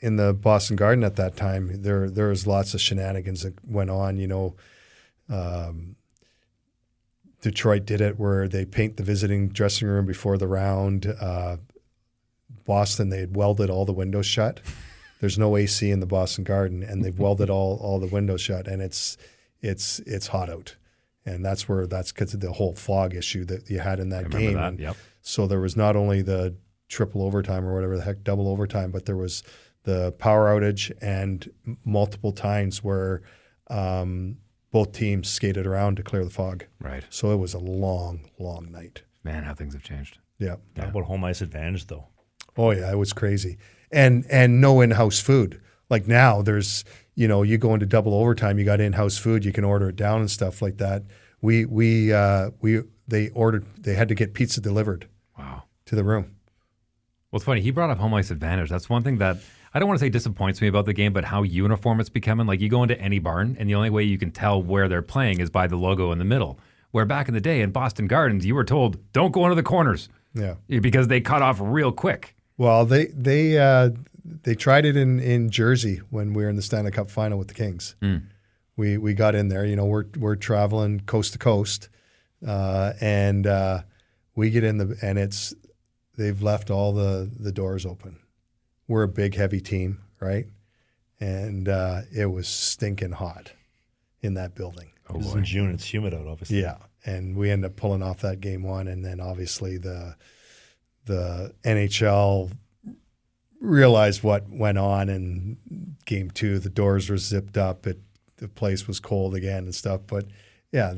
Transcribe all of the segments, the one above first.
in the Boston Garden at that time, there was lots of shenanigans that went on. Detroit did it where they paint the visiting dressing room before the round. Boston, they had welded all the windows shut. There's no AC in the Boston Garden, and they've welded all the windows shut, and it's hot out. And that's because of the whole fog issue that you had in that game. That, yep. So there was not only the triple overtime or whatever the heck, double overtime, but there was the power outage and multiple times where both teams skated around to clear the fog. Right. So it was a long, long night. Man, how things have changed. Yeah. How about home ice advantage, though? Oh, yeah, it was crazy. And no in-house food. Like now there's, you go into double overtime, you got in-house food, you can order it down and stuff like that. They had to get pizza delivered. Wow. To the room. Well, it's funny. He brought up home ice advantage. That's one thing that I don't want to say disappoints me about the game, but how uniform it's becoming. Like you go into any barn and the only way you can tell where they're playing is by the logo in the middle. Where back in the day in Boston Gardens, you were told, don't go into the corners. Yeah. Because they cut off real quick. Well, they tried it in Jersey when we were in the Stanley Cup final with the Kings. We got in there. We're traveling coast to coast, and we get in and they've left all the doors open. We're a big, heavy team, right? And it was stinking hot in that building. Oh, boy. It's in June. It's humid out, obviously. Yeah, and we ended up pulling off that game one, and then obviously the NHL realized what went on in game two. The doors were zipped up. The place was cold again and stuff. But yeah,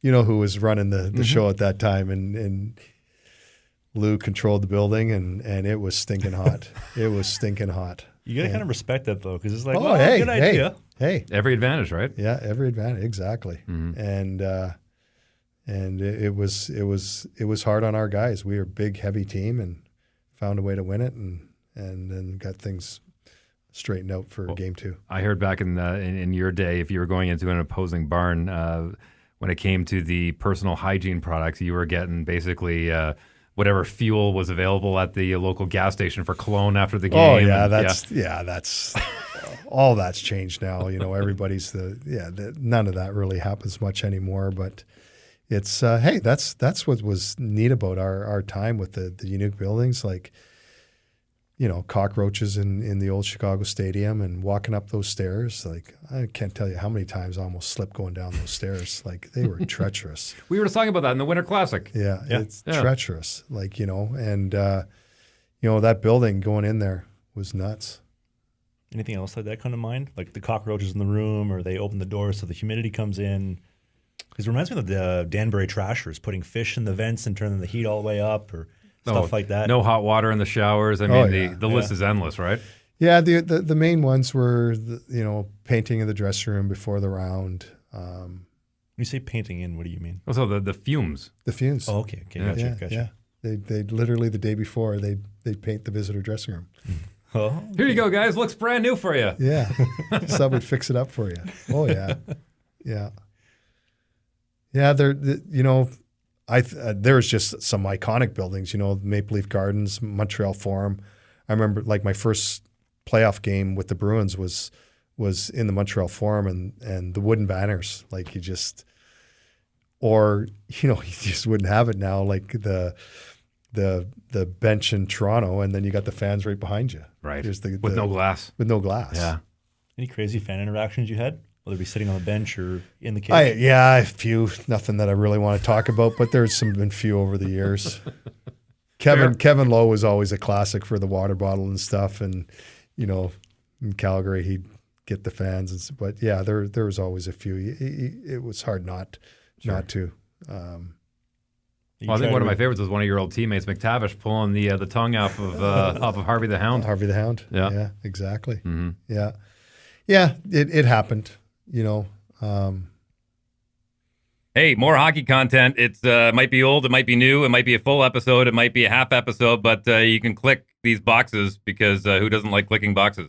who was running the show at that time, and Lou controlled the building, and it was stinking hot. It was stinking hot. You gotta kind of respect that though, because it's like, hey, good idea. Hey, every advantage, right? Yeah, every advantage, exactly. And it was hard on our guys. We were a big, heavy team, and found a way to win it, and then got things straightened out for game two. I heard back in your day, if you were going into an opposing barn, when it came to the personal hygiene products, you were getting basically whatever fuel was available at the local gas station for cologne after the game. Oh yeah, that's all that's changed now. Everybody's none of that really happens much anymore. But it's hey, that's what was neat about our time with the unique buildings, like cockroaches in the old Chicago Stadium and walking up those stairs. Like I can't tell you how many times I almost slipped going down those stairs. Like they were treacherous. We were just talking about that in the Winter Classic. Yeah. It's treacherous. Like and that building going in there was nuts. Anything else like that come to mind? Like the cockroaches in the room, or they open the door so the humidity comes in? Because it reminds me of the Danbury Trashers putting fish in the vents and turning the heat all the way up, or stuff like that. No hot water in the showers. I mean, the list is endless, right? Yeah, the main ones were painting in the dressing room before the round. When you say painting in, what do you mean? Also, the fumes. The fumes. Oh, okay. Gotcha. Yeah. They literally the day before they paint the visitor dressing room. Oh, here you go, guys. Looks brand new for you. Yeah, sub would fix it up for you. Oh yeah, yeah. There was just some iconic buildings. Maple Leaf Gardens, Montreal Forum. I remember like my first playoff game with the Bruins was in the Montreal Forum, and the wooden banners. Like you just wouldn't have it now. Like the bench in Toronto, and then you got the fans right behind you. Right. With no glass. With no glass. Yeah. Any crazy fan interactions you had? Whether it be sitting on the bench or in the cage? A few. Nothing that I really want to talk about, but there's been few over the years. Kevin Lowe was always a classic for the water bottle and stuff, and in Calgary he'd get the fans, but yeah, there was always a few. It was hard not to. Well, I think one of my favorites was one of your old teammates, McTavish, pulling the tongue off of Harvey the Hound. Harvey the Hound. Yeah, exactly. Mm-hmm. Yeah. It happened. Hey, more hockey content. It might be old, it might be new, it might be a full episode, it might be a half episode, but you can click these boxes because who doesn't like clicking boxes?